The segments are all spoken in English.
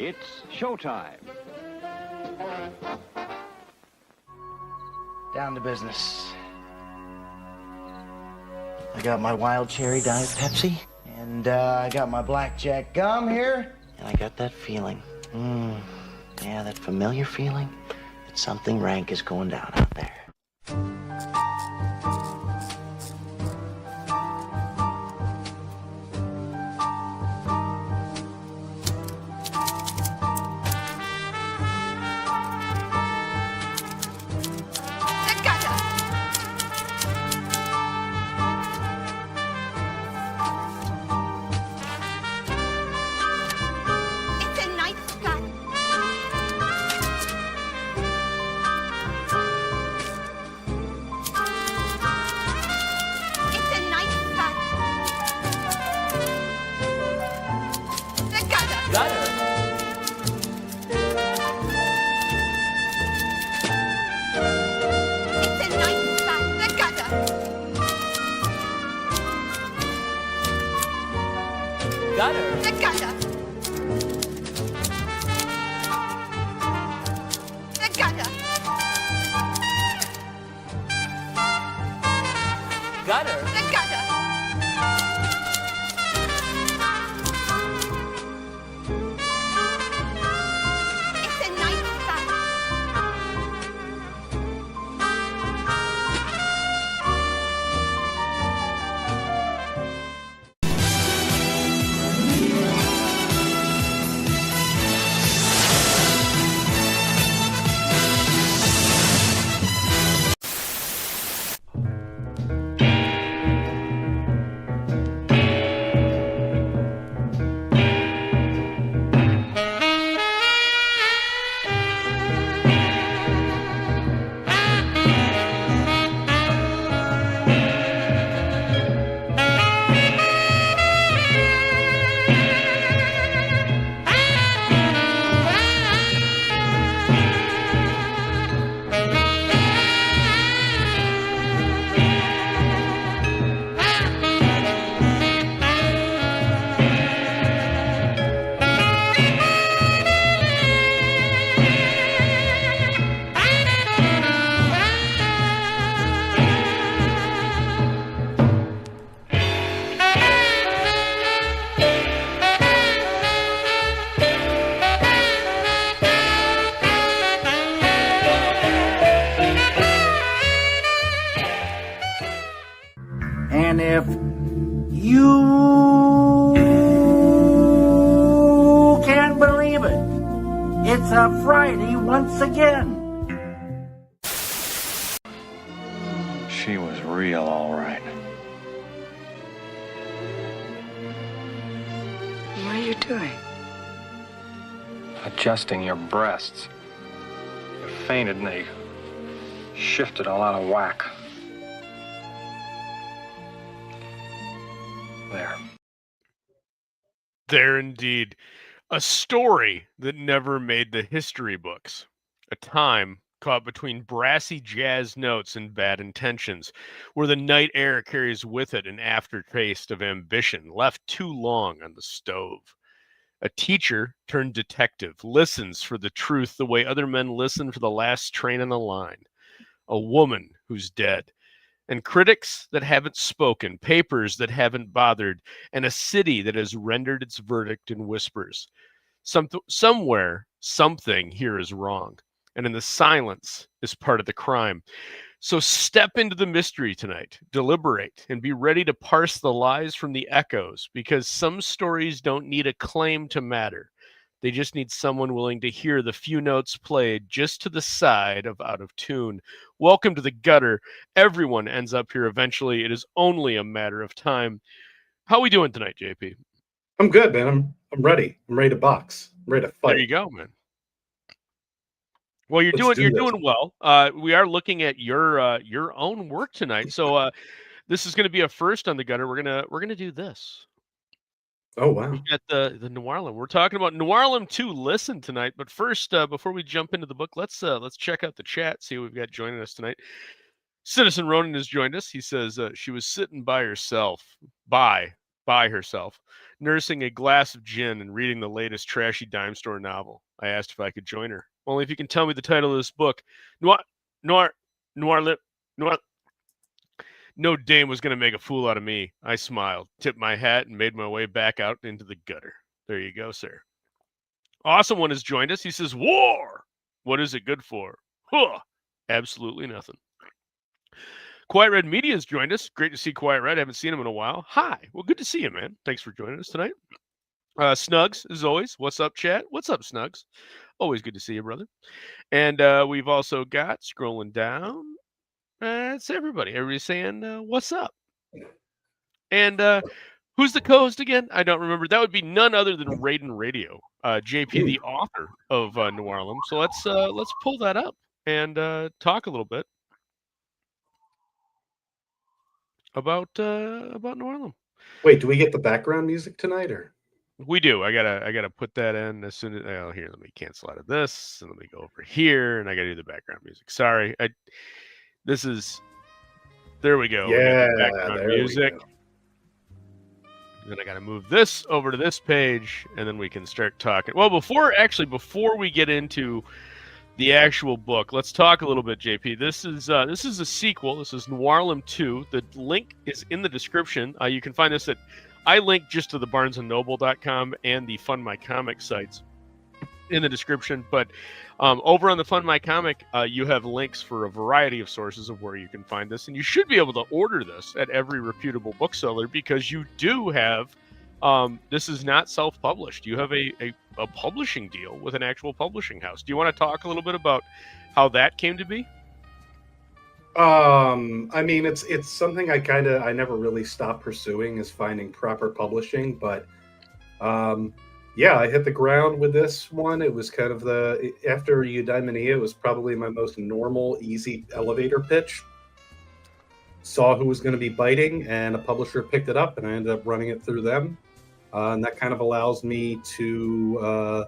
It's showtime. Down to business. I got my wild cherry Diet Pepsi, and I got my blackjack gum here, and I got that feeling. Yeah, that familiar feeling that something rank is going down out there. And if you can't believe it, it's a Friday once again. She was real, all right. What are you doing? Adjusting your breasts. You fainted and they shifted all out of whack. There indeed. A story that never made the history books. A time caught between brassy jazz notes and bad intentions, where the night air carries with it an aftertaste of ambition left too long on the stove. A teacher turned detective listens for the truth the way other men listen for the last train on the line. A woman who's dead. And critics that haven't spoken, papers that haven't bothered, and a city that has rendered its verdict in whispers. Somewhere, something here is wrong, and in the silence is part of the crime. So step into the mystery tonight, deliberate, and be ready to parse the lies from the echoes, because some stories don't need a claim to matter. They just need someone willing to hear the few notes played just to the side of out of tune. Welcome to the gutter. Everyone ends up here eventually. It is only a matter of time. How are we doing tonight, JP? I'm good, man. I'm ready. I'm ready to box. I'm ready to fight. There you go, man. Well, you're doing well. We are looking at your own work tonight. So this is going to be a first on the gutter. We're gonna do this. Oh, wow. We got the Noirlem. We're talking about Noirlem 2 Listen tonight. But first, before we jump into the book, let's check out the chat, see what we've got joining us tonight. Citizen Ronan has joined us. He says she was sitting by herself. By by herself, nursing a glass of gin and reading the latest trashy dime store novel. I asked if I could join her. Only if you can tell me the title of this book. Noirlem. No dame was going to make a fool out of me. I smiled, tipped my hat, and made my way back out into the gutter. There you go, sir. Awesome One has joined us. He says, war! What is it good for? Huh! Absolutely nothing. Quiet Red Media has joined us. Great to see Quiet Red. I haven't seen him in a while. Hi. Well, good to see you, man. Thanks for joining us tonight. Snugs, as always. What's up, chat? What's up, Snugs? Always good to see you, brother. And we've also got, scrolling down, it's everybody. Everybody's saying, what's up? And who's the co-host again? I don't remember. That would be none other than Raiden Radio, JP, the author of Noirlem. So let's pull that up and talk a little bit about Noirlem. Wait, do we get the background music tonight, or? We do. I gotta put that in as soon as. Oh, here, let me cancel out of this, and let me go over here, and I gotta do the background music. Sorry, this is. There we go. Yeah, we got the background music. Then I gotta move this over to this page, and then we can start talking. Well, before we get into the actual book, let's talk a little bit, JP. This is a sequel. This is Noirlem 2. The link is in the description. You can find this at. I link just to the BarnesandNoble.com and the Fund My Comic sites in the description. But over on the Fund My Comic, you have links for a variety of sources of where you can find this. And you should be able to order this at every reputable bookseller because you do have, this is not self-published. You have a publishing deal with an actual publishing house. Do you want to talk a little bit about how that came to be? I mean, it's something I never really stopped pursuing, is finding proper publishing. But yeah, I hit the ground with this one. It was kind of after Eudaimonia, it was probably my most normal, easy elevator pitch. Saw who was going to be biting, and a publisher picked it up, and I ended up running it through them. And that kind of allows me to,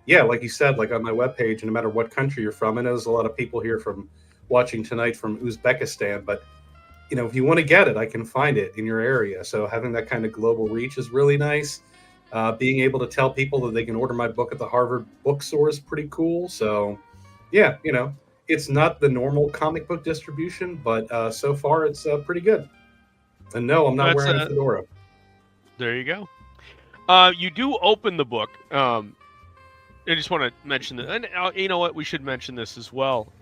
yeah, like you said, like on my webpage, no matter what country you're from, I know there's a lot of people here from watching tonight from Uzbekistan, but if you want to get it, I can find it in your area. So having that kind of global reach is really nice. Being able to tell people that they can order my book at the Harvard bookstore is pretty cool. So yeah, it's not the normal comic book distribution, but so far it's pretty good. And no, I'm not wearing a fedora. There you go. You do open the book. I just want to mention that, and you know what? We should mention this as well.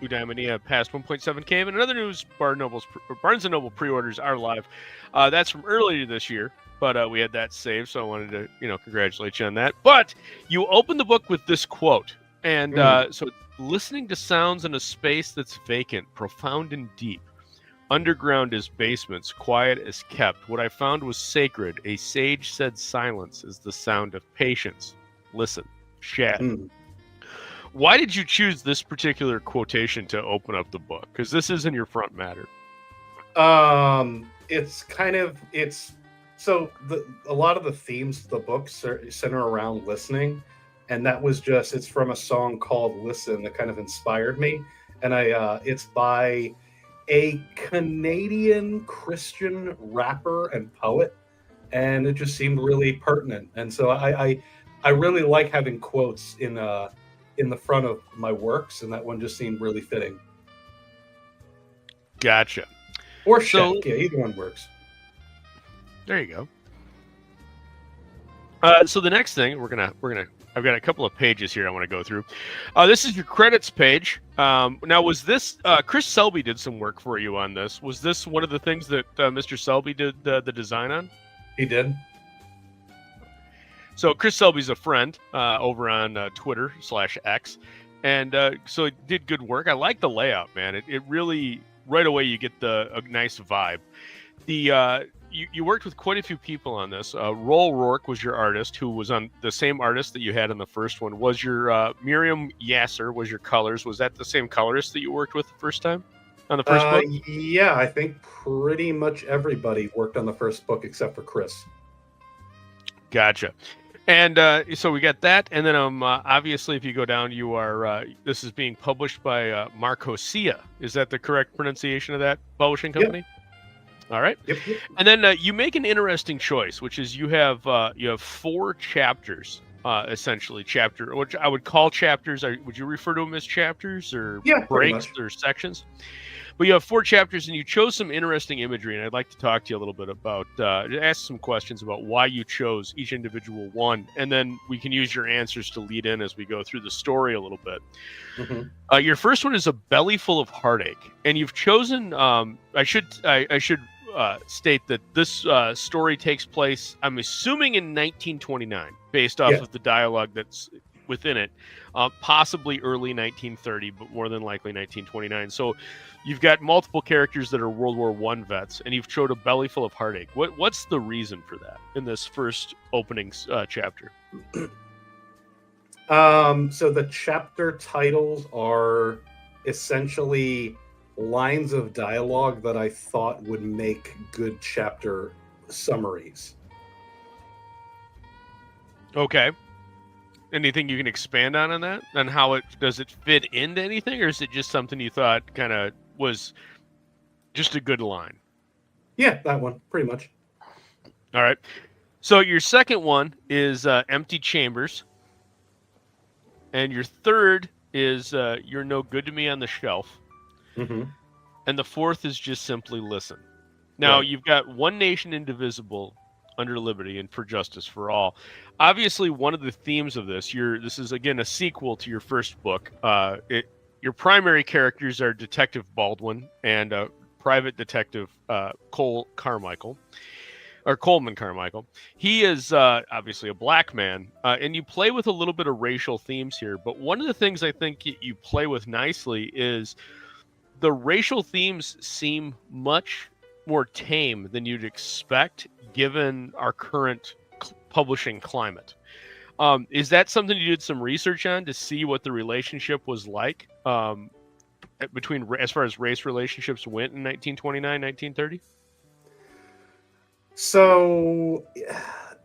Eudaimonia passed 1.7K, and another news: Barnes & Noble pre-orders are live. That's from earlier this year, but we had that saved, so I wanted to, congratulate you on that. But you open the book with this quote, and so listening to sounds in a space that's vacant, profound and deep. Underground is basements, quiet is kept. What I found was sacred. A sage said silence is the sound of patience. Listen, Shad. Why did you choose this particular quotation to open up the book? Because this isn't your front matter. So a lot of the themes of the book center around listening, and that was it's from a song called "Listen" that kind of inspired me, and it's by a Canadian Christian rapper and poet, and it just seemed really pertinent, and so I really like having quotes in the front of my works, and that one just seemed really fitting. Gotcha. Or so, yeah, either one works. There you go. So the next thing I've got a couple of pages here I want to go through. This is your credits page. Now, was this Chris Selby did some work for you on this? Was this one of the things that Mr. Selby did the design on? He did. So Chris Selby's a friend over on Twitter/X, and so it did good work. I like the layout, man. It really, right away you get a nice vibe. You worked with quite a few people on this. Roll Rourke was your artist, who was on the same artist that you had in the first one. Was your Miriam Yasser was your colors? Was that the same colorist that you worked with the first time on the first book? Yeah, I think pretty much everybody worked on the first book except for Chris. Gotcha. And so we got that, and then obviously, if you go down, you are this is being published by Marcosia. Is that the correct pronunciation of that publishing company? Yep. All right. Yep. And then you make an interesting choice, which is you have 4 chapters, essentially which I would call chapters. Would you refer to them as chapters or Yeah, pretty breaks much. or sections? But you have 4 chapters, and you chose some interesting imagery, and I'd like to talk to you a little bit about, ask some questions about why you chose each individual one, and then we can use your answers to lead in as we go through the story a little bit. Mm-hmm. Your first one is A Belly Full of Heartache, and you've chosen. I should state that this story takes place, I'm assuming, in 1929, based off of the dialogue that's within it, possibly early 1930, but more than likely 1929. So you've got multiple characters that are World War I vets, and you've chosen A Belly Full of Heartache. What's the reason for that in this first opening chapter? So the chapter titles are essentially lines of dialogue that I thought would make good chapter summaries. Okay. Anything you can expand on that? And how does it fit into anything, or is it just something you thought kind of was just a good line? Yeah, that one, pretty much. All right. So your second one is Empty Chambers. And your third is You're No Good to Me on the Shelf. Mm-hmm. And the fourth is just simply Listen. Now, You've got One Nation Indivisible, Under Liberty, and For Justice for All. Obviously, one of the themes of this is, again, a sequel to your first book. Your primary characters are Detective Baldwin and Private Detective Coleman Carmichael. He is obviously a black man, and you play with a little bit of racial themes here. But one of the things I think you play with nicely is the racial themes seem much more tame than you'd expect given our current publishing climate. Is that something you did some research on to see what the relationship was like between, as far as race relationships went in 1929, 1930? So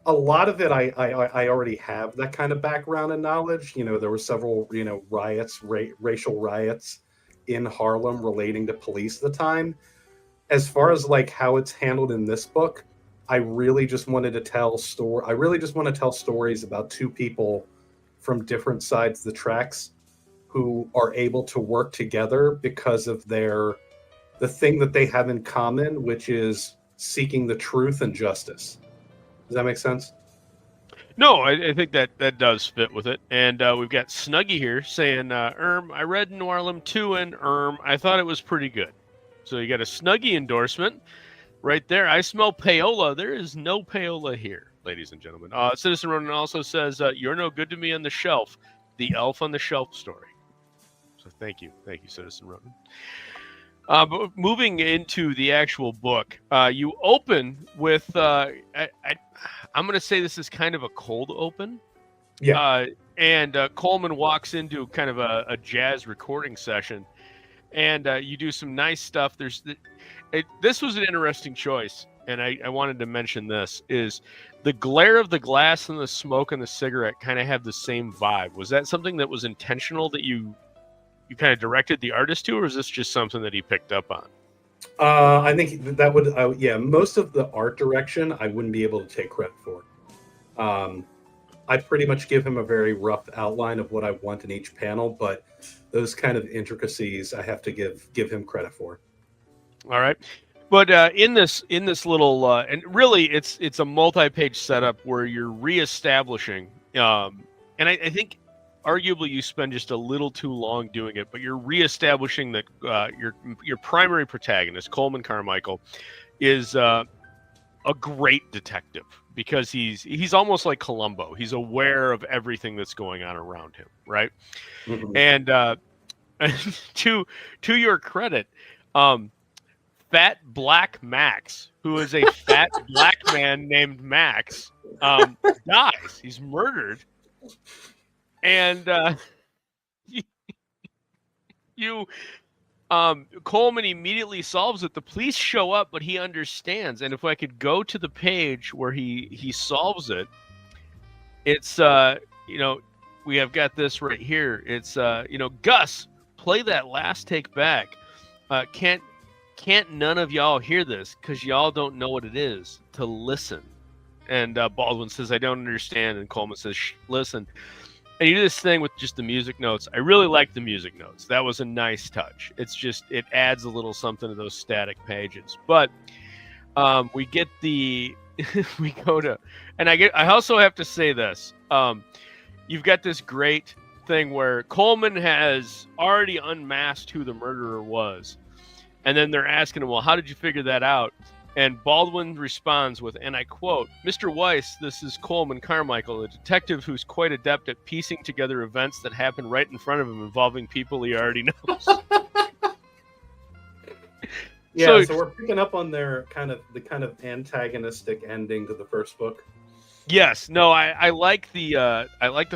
a lot of it, I already have that kind of background and knowledge. There were several, riots, racial riots in Harlem relating to police at the time. As far as like how it's handled in this book, I really just wanted to tell stories about 2 people from different sides of the tracks who are able to work together because of the thing that they have in common, which is seeking the truth and justice. Does that make sense? No, I think that does fit with it. And we've got Snuggy here saying, I read Noirlem 2 and I thought it was pretty good. So you got a Snuggy endorsement right there. I smell payola. There is no payola here, ladies and gentlemen. Citizen Ronan also says, You're No Good to Me on the Shelf, the Elf on the Shelf story. So thank you, Citizen Ronan. But moving into the actual book, you open with, I'm going to say this is kind of a cold open. Yeah. And Coleman walks into kind of a jazz recording session, and you do some nice stuff. This was an interesting choice, and I wanted to mention this, is the glare of the glass and the smoke and the cigarette kind of have the same vibe. Was that something that was intentional that you kind of directed the artist to, or is this just something that he picked up on? I think that would, most of the art direction I wouldn't be able to take credit for. I pretty much give him a very rough outline of what I want in each panel, but those kind of intricacies I have to give him credit for. All right. But in this little, and really it's a multi-page setup where you're reestablishing, and I think arguably you spend just a little too long doing it, but you're reestablishing that your primary protagonist, Coleman Carmichael, is a great detective because he's almost like Columbo. He's aware of everything that's going on around him, right? Mm-hmm. And to your credit, Fat Black Max, who is a fat black man named Max, dies. He's murdered. And Coleman immediately solves it. The police show up, but he understands. And if I could go to the page where he solves it, it's we have got this right here. It's Gus, play that last take back. can't none of y'all hear this because y'all don't know what it is to listen. And Baldwin says, I don't understand. And Coleman says, Shh, listen. And you do this thing with just the music notes. I really like the music notes. That was a nice touch. It's just, it adds a little something to those static pages. But we get the, we go to, and I also have to say this. You've got this great thing where Coleman has already unmasked who the murderer was. And then they're asking him, well, how did you figure that out? And Baldwin responds with, and I quote, Mr. Weiss, this is Coleman Carmichael, a detective who's quite adept at piecing together events that happen right in front of him involving people he already knows. Yeah, so we're picking up on their kind of antagonistic ending to the first book. Yes, no, I like the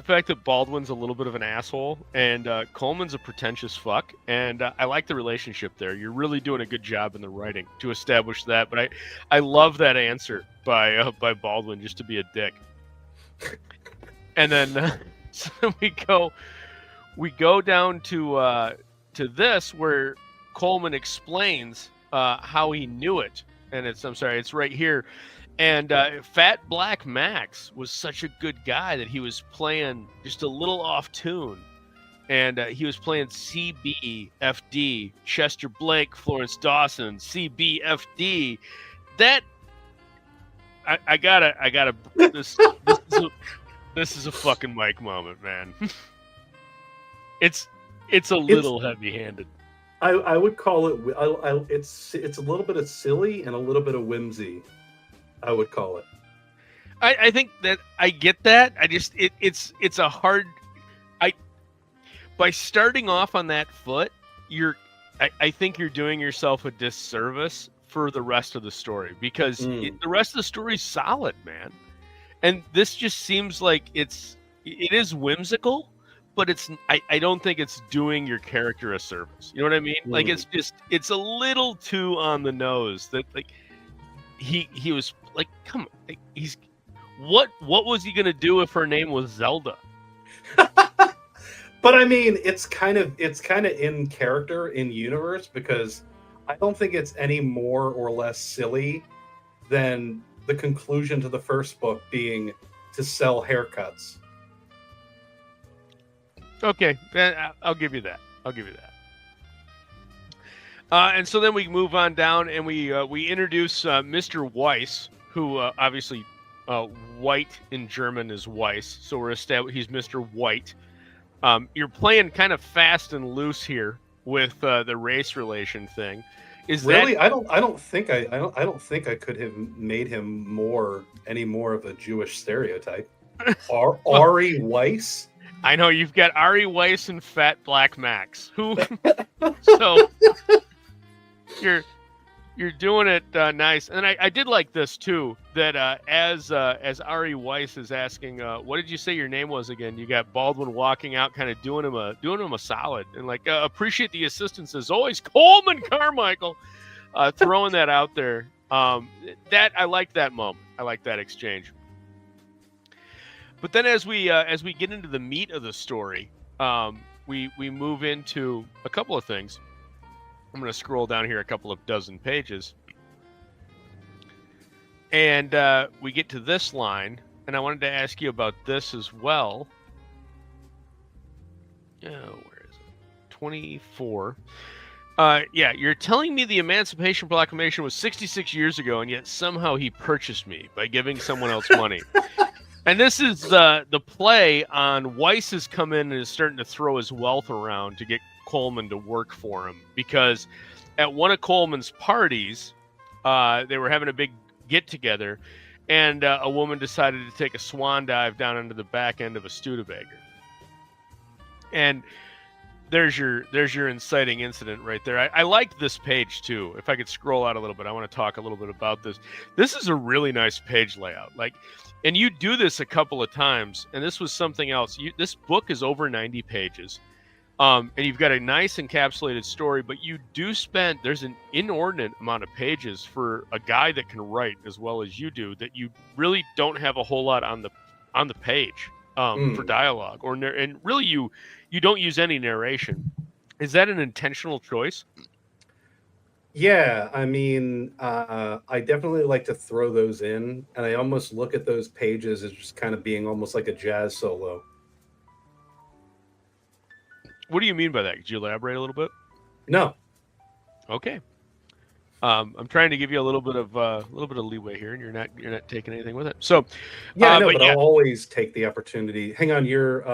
fact that Baldwin's a little bit of an asshole and Coleman's a pretentious fuck, and I like the relationship there. You're really doing a good job in the writing to establish that. But I love that answer by Baldwin just to be a dick. And then so we go down to this where Coleman explains how he knew it, and it's right here. And Fat Black Max was such a good guy that he was playing just a little off tune. And he was playing CBFD, Chester Blake, Florence Dawson, CBFD. That I gotta this is a fucking Mike moment, man. It's a little heavy-handed. I would call it it's a little bit of silly and a little bit of whimsy. I would call it. I think that I get that. I just it's a hard. By starting off on that foot, I think you're doing yourself a disservice for the rest of the story because the rest of the story is solid, man. And this just seems like it is whimsical, but I don't think it's doing your character a service. You know what I mean? Like it's a little too on the nose that like he was like, come on, what was he gonna do if her name was Zelda? But I mean, it's kind of in character, in universe, because I don't think it's any more or less silly than the conclusion to the first book being to sell haircuts. Okay, I'll give you that. And so then we move on down, and we introduce Mr. Weiss, who obviously white in German is Weiss, so we're established he's Mr. White. You're playing kind of fast and loose here with the race relation thing. Is really? that... I don't think I could have made him any more of a Jewish stereotype. Ari Weiss. I know you've got Ari Weiss and Fat Black Max. Who? So you're doing it nice, and I did like this too. That as Ari Weiss is asking, what did you say your name was again? You got Baldwin walking out, kind of doing him a solid, and like appreciate the assistance as always, Coleman Carmichael, throwing that out there. That I like that moment. I like that exchange. But then as we get into the meat of the story, we move into a couple of things. I'm going to scroll down here a couple of dozen pages. And we get to this line, and I wanted to ask you about this as well. Oh, where is it? 24. Yeah, you're telling me the Emancipation Proclamation was 66 years ago, and yet somehow he purchased me by giving someone else money. And this is the play on Weiss has come in and is starting to throw his wealth around to get Coleman to work for him, because at one of Coleman's parties, they were having a big get-together, and a woman decided to take a swan dive down into the back end of a Studebaker. And there's your inciting incident right there. I like this page too. If I could scroll out a little bit, I want to talk a little bit about this. This is a really nice page layout. Like, and you do this a couple of times, and this was something else. This book is over 90 pages. And you've got a nice encapsulated story, but you do there's an inordinate amount of pages for a guy that can write as well as you do, that you really don't have a whole lot on the page for dialogue and really you don't use any narration. Is that an intentional choice? Yeah, I mean, I definitely like to throw those in, and I almost look at those pages as just kind of being almost like a jazz solo. What do you mean by that? Could you elaborate a little bit? No, Okay. I'm trying to give you a little bit of leeway here, and you're not taking anything with it. So, yeah, I know, but but yeah, I'll always take the opportunity. Hang on, you're.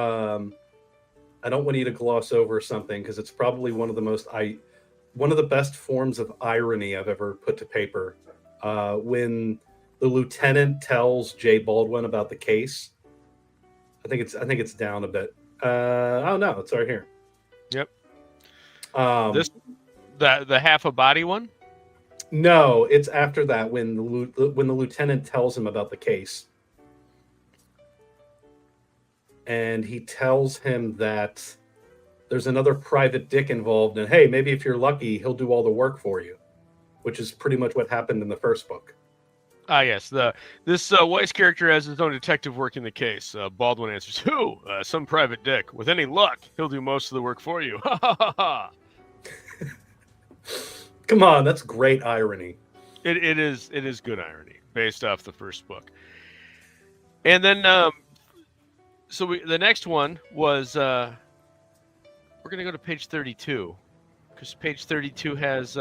I don't want you to gloss over something because it's probably one of the best forms of irony I've ever put to paper. When the lieutenant tells Jay Baldwin about the case, I think it's down a bit. Oh no, it's right here. yep. Um, This the half a body one. no, it's after that when the lieutenant tells him about the case, and he tells him that there's another private dick involved, and hey, maybe if you're lucky, he'll do all the work for you, which is pretty much what happened in the first book. Ah, yes. This Weiss character has his own detective working the case. Baldwin answers, "Who? Some private dick. With any luck, he'll do most of the work for you." Ha ha ha ha. Come on, that's great irony. It is good irony based off the first book. And then the next one was we're gonna go to page 32 because page 32 has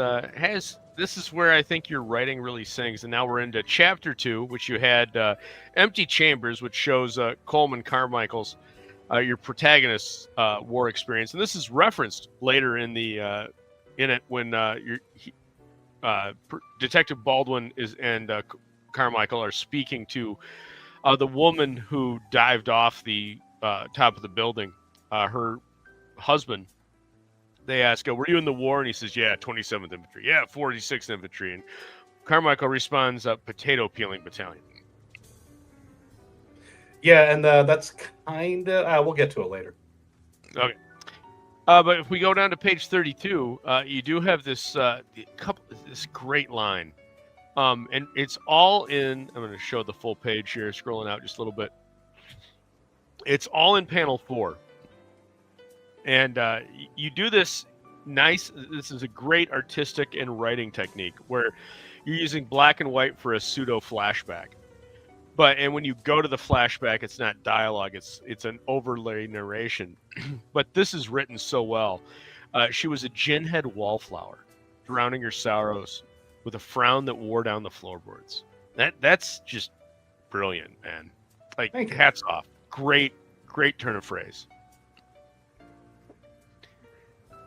this is where I think your writing really sings. And now we're into chapter 2, which you had Empty Chambers, which shows Coleman Carmichael's your protagonist's war experience, and this is referenced later in it when Detective Baldwin and Carmichael are speaking to the woman who dived off the top of the building. Her husband. They ask, "Were you in the war?" And he says, "Yeah, 27th Infantry. Yeah, 46th Infantry." And Carmichael responds, "Potato peeling battalion." Yeah, and that's kind of we'll get to it later. Okay. But if we go down to page 32, you do have this this great line, and it's all in. I'm going to show the full page here, scrolling out just a little bit. It's all in panel 4, and you do this nice. This is a great artistic and writing technique where you're using black and white for a pseudo flashback. And when you go to the flashback, it's not dialogue; it's an overlay narration. But this is written so well. She was a ginhead wallflower, drowning her sorrows with a frown that wore down the floorboards. That's just brilliant, man. Like, Thank you. hats off. Great turn of phrase.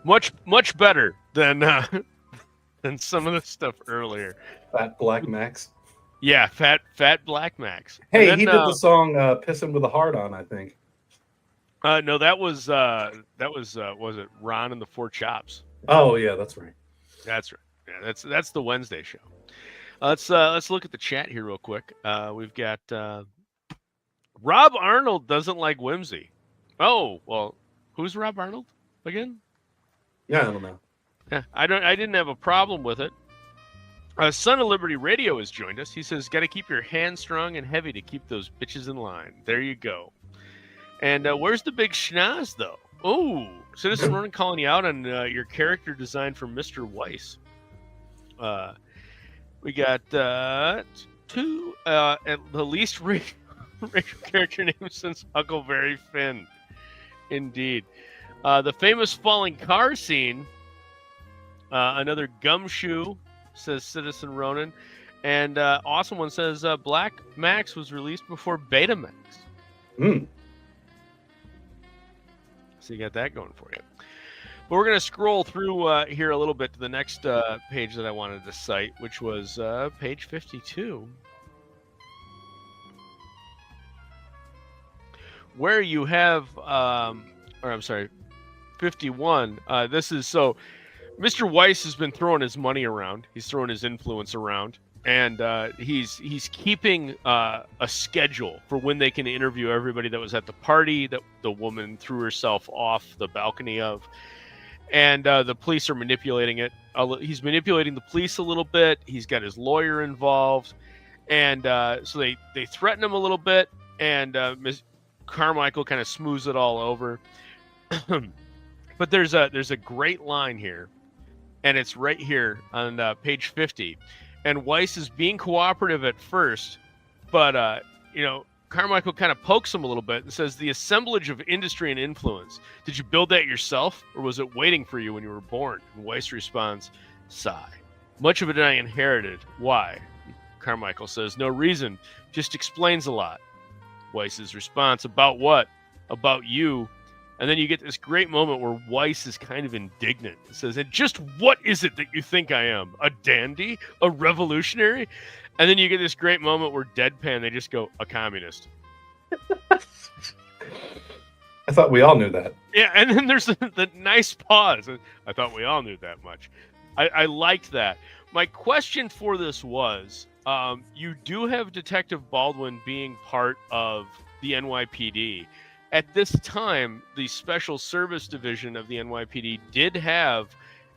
Much better than some of the stuff earlier. Fat Black Max. Yeah, fat Black Max. Hey, Then, he did the song "Pissin' with a Heart On," I think. No, that was was it Ron and the Four Chops? Oh yeah, that's right. That's right. Yeah, that's the Wednesday show. Let's look at the chat here real quick. We've got Rob Arnold doesn't like whimsy. Oh, well, who's Rob Arnold again? Yeah, I don't know. Yeah, I didn't have a problem with it. Son of Liberty Radio has joined us. He says, "Got to keep your hands strong and heavy to keep those bitches in line." There you go. And where's the big schnoz, though? Oh, Citizen Ronan calling you out on your character design for Mr. Weiss. We got two at the least racial character name since Huckleberry Finn. Indeed. The famous falling car scene. Another gumshoe, says Citizen Ronan. And awesome one says Black Max was released before Betamax. So you got that going for you. But we're going to scroll through here a little bit to the next page that I wanted to cite, which was page 52. Where you have, 51. This is so Mr. Weiss has been throwing his money around. He's throwing his influence around. And he's keeping a schedule for when they can interview everybody that was at the party that the woman threw herself off the balcony of. And the police are manipulating it. He's manipulating the police a little bit. He's got his lawyer involved. And so they threaten him a little bit. And Ms. Carmichael kind of smooths it all over. But there's a great line here and it's right here on page 50. And Weiss is being cooperative at first, but Carmichael kind of pokes him a little bit and says, the assemblage of industry and influence. Did you build that yourself, or was it waiting for you when you were born? And Weiss responds, sigh. Much of it I inherited. Why? Carmichael says, no reason. Just explains a lot. Weiss's response, about what? About you. And then you get this great moment where Weiss is kind of indignant. He says, and just what is it that you think I am? A dandy? A revolutionary? And then you get this great moment where deadpan, they just go, a communist. I thought we all knew that. Yeah, and then there's the nice pause. I thought we all knew that much. I liked that. My question for this was, you do have Detective Baldwin being part of the NYPD. At this time, the Special Service Division of the NYPD did have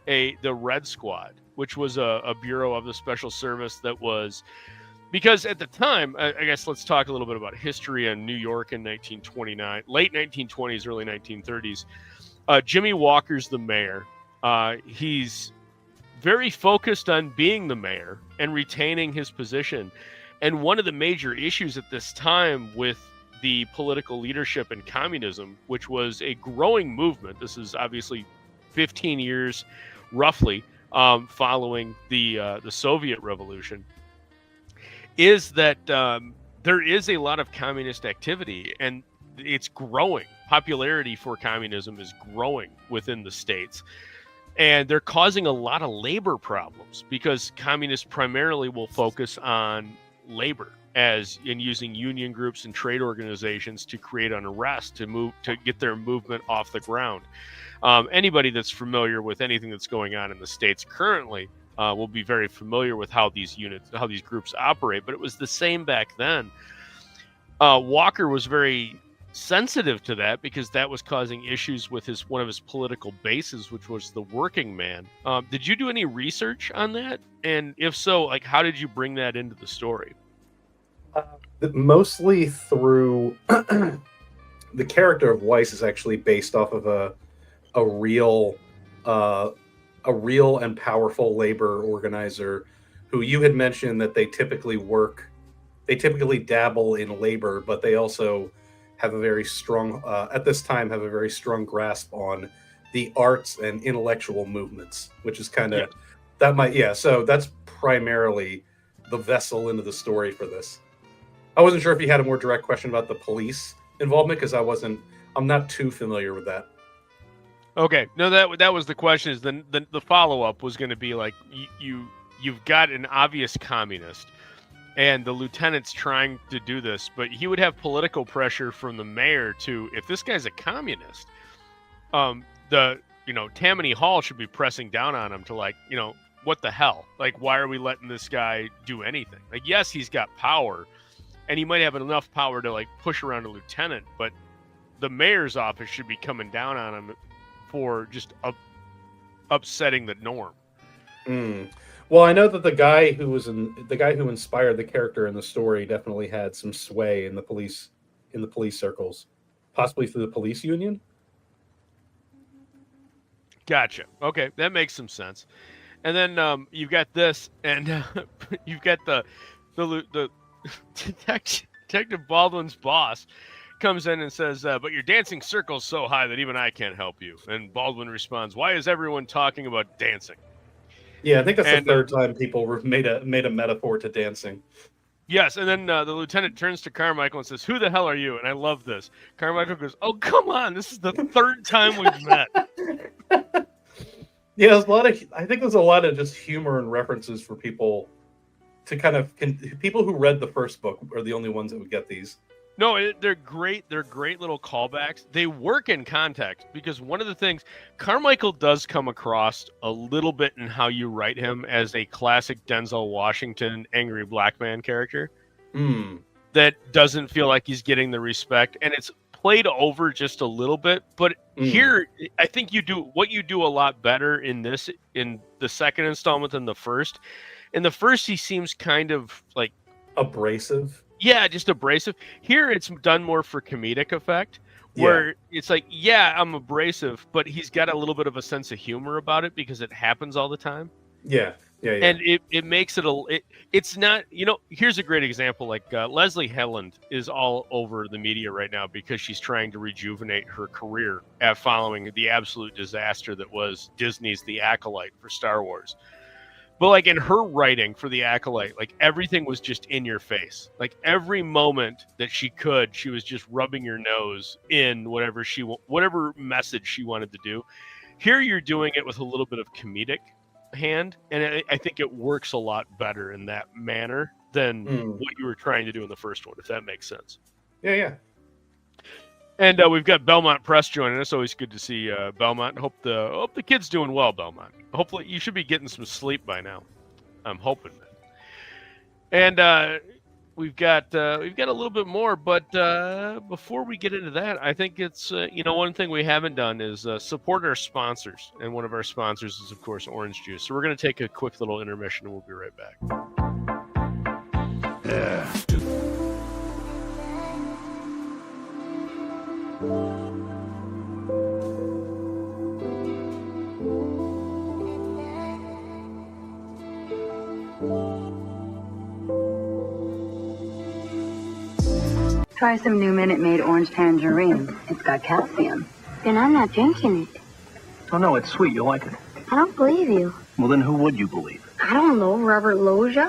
the Red Squad, which was a bureau of the Special Service that was, because at the time, I guess let's talk a little bit about history in New York in 1929, late 1920s, early 1930s. Jimmy Walker's the mayor. He's very focused on being the mayor and retaining his position. And one of the major issues at this time with the political leadership in communism, which was a growing movement, this is obviously 15 years roughly following the Soviet Revolution, is that there is a lot of communist activity, and it's growing. Popularity for communism is growing within the states. And they're causing a lot of labor problems because communists primarily will focus on labor, as in using union groups and trade organizations to create unrest, to get their movement off the ground. Anybody that's familiar with anything that's going on in the states currently will be very familiar with how these groups operate. But it was the same back then. Walker was very sensitive to that because that was causing issues with one of his political bases, which was the working man. Did you do any research on that? And if so, like, how did you bring that into the story? Mostly through the character of Weiss is actually based off of a real and powerful labor organizer who you had mentioned that they typically dabble in labor, but they also have a very strong, at this time, have a very strong grasp on the arts and intellectual movements, which is kind of, so that's primarily the vessel into the story for this. I wasn't sure if you had a more direct question about the police involvement, because I'm not too familiar with that. Okay, no, that was the question. Is the follow-up was going to be like, you've got an obvious communist, and the lieutenant's trying to do this, but he would have political pressure from the mayor to, if this guy's a communist, Tammany Hall should be pressing down on him to, like, what the hell? Like, why are we letting this guy do anything? Like, yes, he's got power, and he might have enough power to, like, push around a lieutenant, but the mayor's office should be coming down on him for just upsetting the norm. Well, I know that the guy who inspired the character in the story definitely had some sway in the police circles, possibly through the police union. Gotcha. Okay, that makes some sense. And then you've got this, and you've got the Detective Baldwin's boss comes in and says, but your dancing circle's so high that even I can't help you. And Baldwin responds, why is everyone talking about dancing? Yeah, I think that's the third time people made a metaphor to dancing. Yes, and then the lieutenant turns to Carmichael and says, who the hell are you? And I love this. Carmichael goes, oh, come on, this is the third time we've met. Yeah, I think there's a lot of just humor and references for people to people who read the first book are the only ones that would get these. No, they're great. They're great little callbacks. They work in context because one of the things, Carmichael does come across a little bit in how you write him as a classic Denzel Washington angry black man character that doesn't feel like he's getting the respect, and it's played over just a little bit. But here, I think you do a lot better in the second installment than the first. In the first, he seems kind of like abrasive. Yeah, just abrasive. Here it's done more for comedic effect, where it's like, yeah, I'm abrasive, but he's got a little bit of a sense of humor about it because it happens all the time. Yeah. And it makes it it's not, here's a great example. Like Leslie Helland is all over the media right now because she's trying to rejuvenate her career at following the absolute disaster that was Disney's The Acolyte for Star Wars. But like in her writing for The Acolyte, like everything was just in your face. Like every moment that she could, she was just rubbing your nose in whatever message she wanted to do. Here you're doing it with a little bit of comedic hand, and I think it works a lot better in that manner than what you were trying to do in the first one, if that makes sense. Yeah. And we've got Belmont Press joining us. Always good to see Belmont. Hope the kid's doing well, Belmont. Hopefully you should be getting some sleep by now. I'm hoping. And we've got a little bit more, but before we get into that, I think it's one thing we haven't done is support our sponsors, and one of our sponsors is of course Orange Juice. So we're going to take a quick little intermission, and we'll be right back. Yeah. Try some new Minute Maid orange tangerine. It's got calcium. Then I'm not drinking it. Oh, no, it's sweet. You'll like it. I don't believe you. Well, then who would you believe? I don't know, Robert Loggia.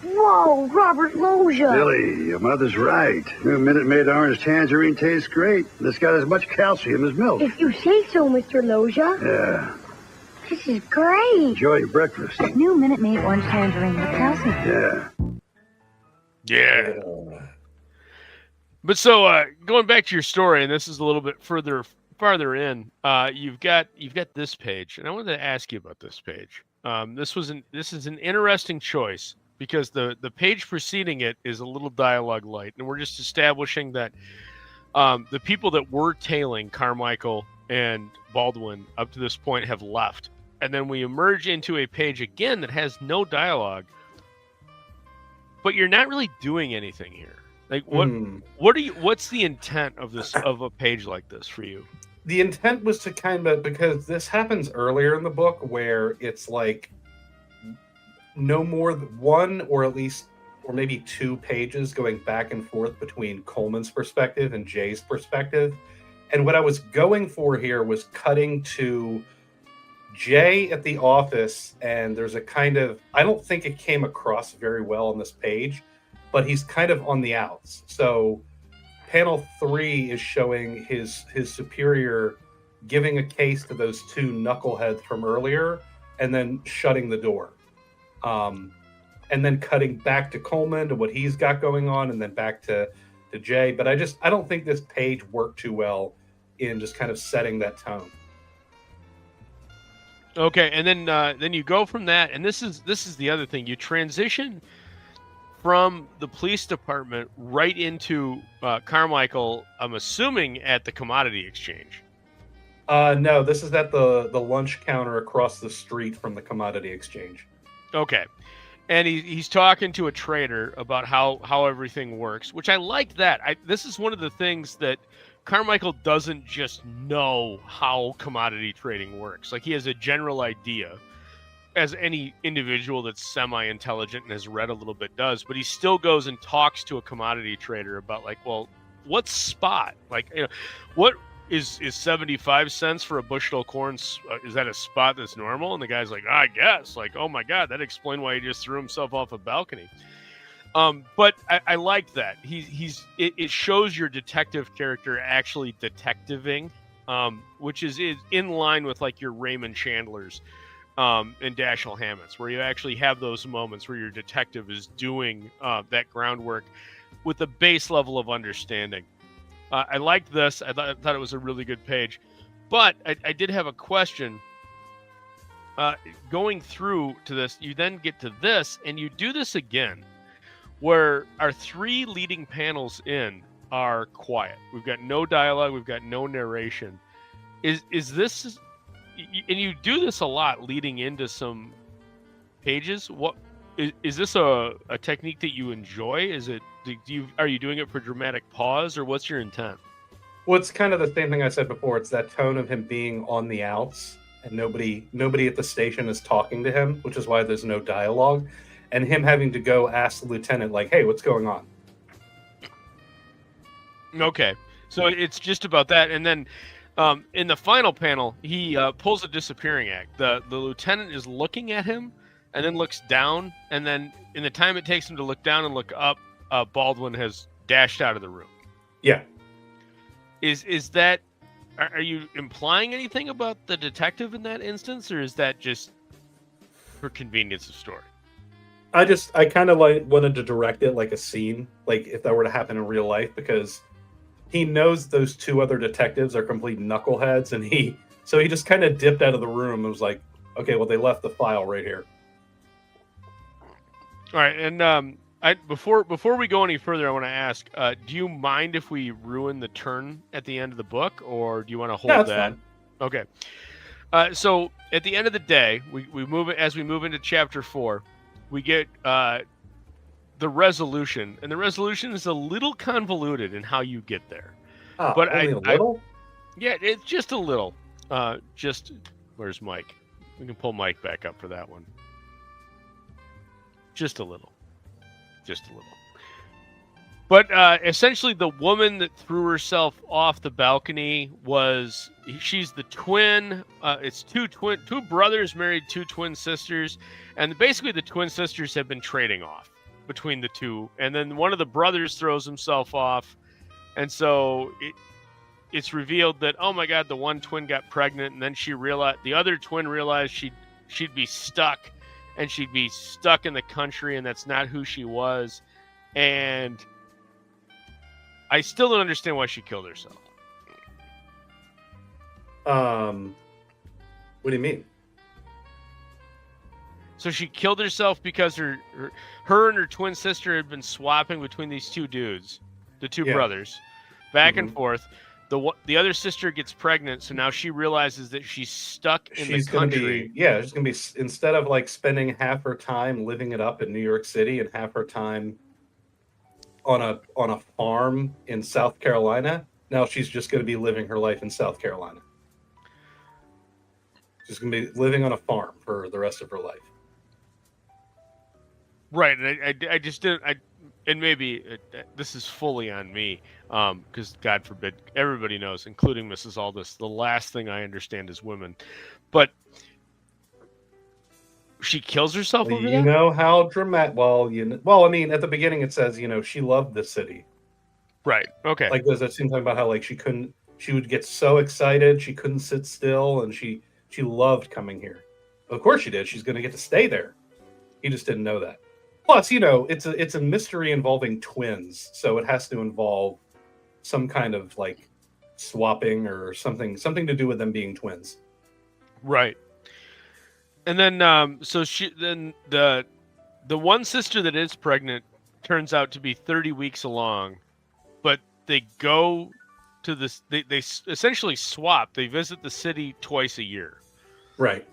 Whoa, Robert Loggia. Billy, your mother's right. New Minute Maid orange tangerine tastes great. It's got as much calcium as milk. If you say so, Mr. Loggia. Yeah. This is great. Enjoy your breakfast. New Minute Maid orange tangerine with calcium. Yeah. But so going back to your story, and this is a little bit farther in, you've got this page, and I wanted to ask you about this page. This is an interesting choice because the page preceding it is a little dialogue light, and we're just establishing that the people that were tailing Carmichael and Baldwin up to this point have left, and then we emerge into a page again that has no dialogue. But you're not really doing anything here. Like what's the intent of a page like this for you? The intent was to because this happens earlier in the book where it's like no more than one or maybe 2 pages going back and forth between Coleman's perspective and Jay's perspective. And what I was going for here was cutting to Jay at the office, and there's a I don't think it came across very well on this page, but he's kind of on the outs. So panel 3 is showing his superior giving a case to those 2 knuckleheads from earlier and then shutting the door. And then cutting back to Coleman to what he's got going on, and then back to Jay. But I don't think this page worked too well in just kind of setting that tone. Okay, and then you go from that, and this is the other thing. You transition from the police department right into Carmichael, I'm assuming at the commodity exchange. No, this is at the lunch counter across the street from the commodity exchange. Okay. And he's talking to a trader about how everything works, which I like that. This is one of the things that Carmichael doesn't just know how commodity trading works. Like, he has a general idea, as any individual that's semi-intelligent and has read a little bit does, but he still goes and talks to a commodity trader about, like, well, what's spot? Like, what is 75 cents for a bushel of corn? Is that a spot that's normal? And the guy's like, I guess. Like, oh my God, that explained why he just threw himself off a balcony. But I like that. It shows your detective character actually detectiving, which is in line with like your Raymond Chandlers and Dashiell Hammett's, where you actually have those moments where your detective is doing that groundwork with a base level of understanding. I liked this. I thought it was a really good page. But I did have a question. Going through to this, you then get to this, and you do this again, where our 3 leading panels in are quiet. We've got no dialogue. We've got no narration. Is this... And you do this a lot leading into some pages. is this a technique that you enjoy? Is it are you doing it for dramatic pause, or what's your intent? Well, it's kind of the same thing I said before. It's that tone of him being on the outs, and nobody at the station is talking to him, which is why there's no dialogue, and him having to go ask the lieutenant, like, "Hey, what's going on?" Okay, so it's just about that, and then in the final panel, he pulls a disappearing act. The lieutenant is looking at him, and then looks down, and then in the time it takes him to look down and look up, Baldwin has dashed out of the room. Yeah. Is that? Are you implying anything about the detective in that instance, or is that just for convenience of story? I kind of wanted to direct it like a scene, like if that were to happen in real life, because he knows those two other detectives are complete knuckleheads, and he just kind of dipped out of the room and was like, "Okay, well, they left the file right here." All right, and before we go any further, I want to ask: do you mind if we ruin the turn at the end of the book, or do you want to hold that? Fine. Okay. So at the end of the day, we move into chapter 4. We get the resolution, and the resolution is a little convoluted in how you get there. Oh, but only a little? Yeah, it's just a little. Where's Mike? We can pull Mike back up for that one. Just a little. But essentially, the woman that threw herself off the balcony she's the twin. It's two brothers married two twin sisters, and basically the twin sisters have been trading off between the two, and then one of the brothers throws himself off, and so it's revealed that, oh my God, the one twin got pregnant, and then the other twin realized she'd be stuck, and she'd be stuck in the country, and that's not who she was, and I still don't understand why she killed herself. What do you mean? So she killed herself because her and her twin sister had been swapping between these two dudes, the two brothers, back and forth. The other sister gets pregnant, so now she realizes that she's stuck in the country. She's gonna be, instead of like spending half her time living it up in New York City and half her time on a farm in South Carolina, now she's just gonna be living her life in South Carolina. She's gonna be living on a farm for the rest of her life. Right, and I just didn't. And maybe this is fully on me, because God forbid, everybody knows, including Mrs. Aldous, the last thing I understand is women. But she kills herself over that? You know how dramatic. Well, I mean, at the beginning it says, she loved the city. Right. Okay. Like there's that scene talking about how like she would get so excited she couldn't sit still, and she loved coming here. Of course she did. She's going to get to stay there. He just didn't know that. Plus, it's a mystery involving twins, so it has to involve some kind of like swapping or something to do with them being twins. Right. And then the one sister that is pregnant turns out to be 30 weeks along, but they go to this. They essentially swap. They visit the city twice a year. Right.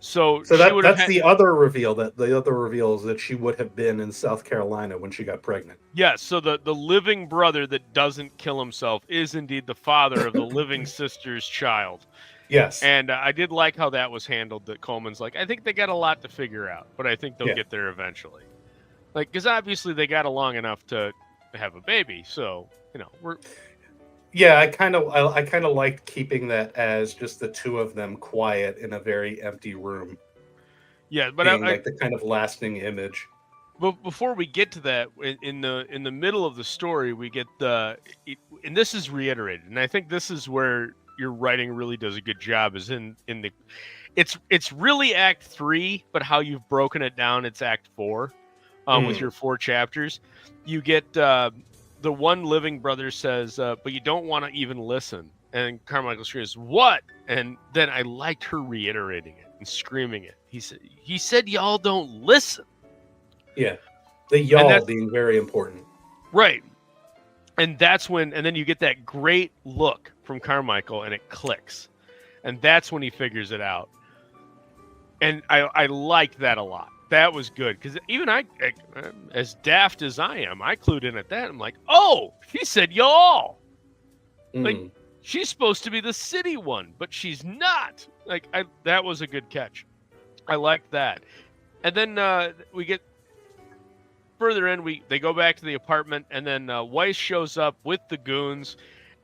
So that's the other reveal. The other reveal is that she would have been in South Carolina when she got pregnant. Yes. So the living brother that doesn't kill himself is indeed the father of the living sister's child. Yes. And I did like how that was handled. That Coleman's like, I think they got a lot to figure out, but I think they'll get there eventually. Like, because obviously they got along enough to have a baby. So we're. Yeah, I kind of liked keeping that as just the two of them quiet in a very empty room. Yeah, but like the kind of lasting image. But before we get to that, in the middle of the story, we get and this is reiterated, and I think this is where your writing really does a good job. Is in the, it's really Act 3, but how you've broken it down, it's Act 4, with your 4 chapters. You get. The one living brother says, but you don't want to even listen. And Carmichael screams, what? And then I liked her reiterating it and screaming it. He said y'all don't listen. Yeah. The y'all being very important. Right. And then you get that great look from Carmichael and it clicks. And that's when he figures it out. And I like that a lot. That was good because even I, as daft as I am, I clued in at that. I'm like, oh, she said y'all. Like, she's supposed to be the city one, but she's not. Like, that was a good catch. I like that. And then we get further in. They go back to the apartment, and then Weiss shows up with the goons,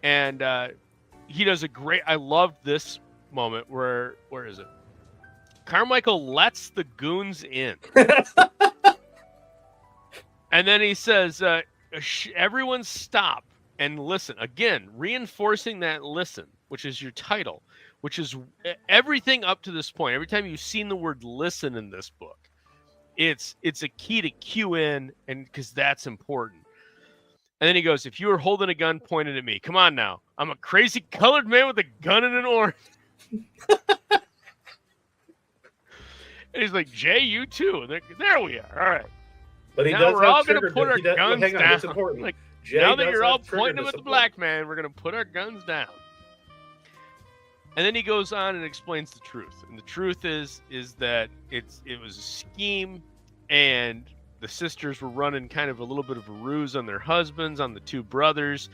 and he does a great. I loved this moment where is it? Carmichael lets the goons in. And then he says, everyone stop and listen. Again, reinforcing that listen, which is your title, which is everything up to this point. Every time you've seen the word listen in this book, it's a key to cue in, and because that's important. And then he goes, if you were holding a gun pointed at me, come on now. I'm a crazy colored man with a gun and an orange. And he's like, Jay, you too. There we are. All right. But he now does we're all going to put our guns down. That's important. Like, Jay now that you're all trigger pointing them at the discipline. black man, we're going to put our guns down. And then he goes on and explains the truth. And the truth is that it was a scheme, and the sisters were running kind of a little bit of a ruse on their husbands, on the two brothers.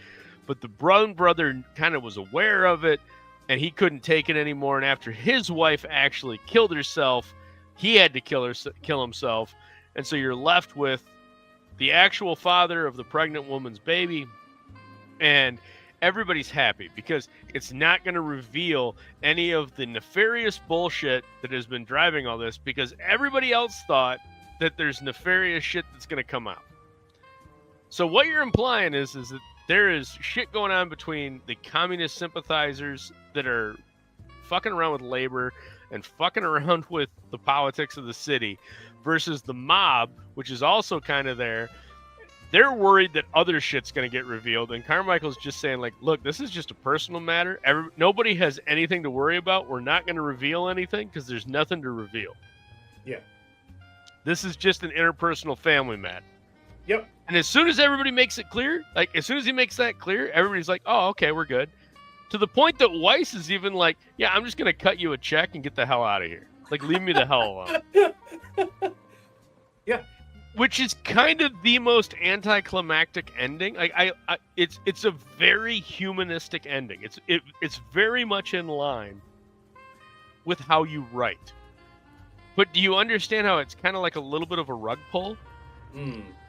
But the brother kind of was aware of it, and he couldn't take it anymore. And after his wife actually killed herself, he had to kill himself. And so you're left with the actual father of the pregnant woman's baby, and everybody's happy because it's not going to reveal any of the nefarious bullshit that has been driving all this, because everybody else thought that there's nefarious shit that's going to come out. So what you're implying is that there is shit going on between the communist sympathizers that are fucking around with labor and fucking around with the politics of the city versus the mob, which is also kind of there. They're worried that other shit's going to get revealed, and Carmichael's just saying, like, look, this is just a personal matter. Nobody has anything to worry about. We're not going to reveal anything because there's nothing to reveal. Yeah. This is just an interpersonal family matter. Yep. And as soon as everybody makes it clear, like, as soon as he makes that clear, everybody's like, oh, okay, we're good. To the point that Weiss is even like, yeah, I'm just going to cut you a check and get the hell out of here. Like, leave me the hell alone. Yeah. Which is kind of the most anticlimactic ending. Like, it's a very humanistic ending. It's very much in line with how you write. But do you understand how it's kind of like a little bit of a rug pull?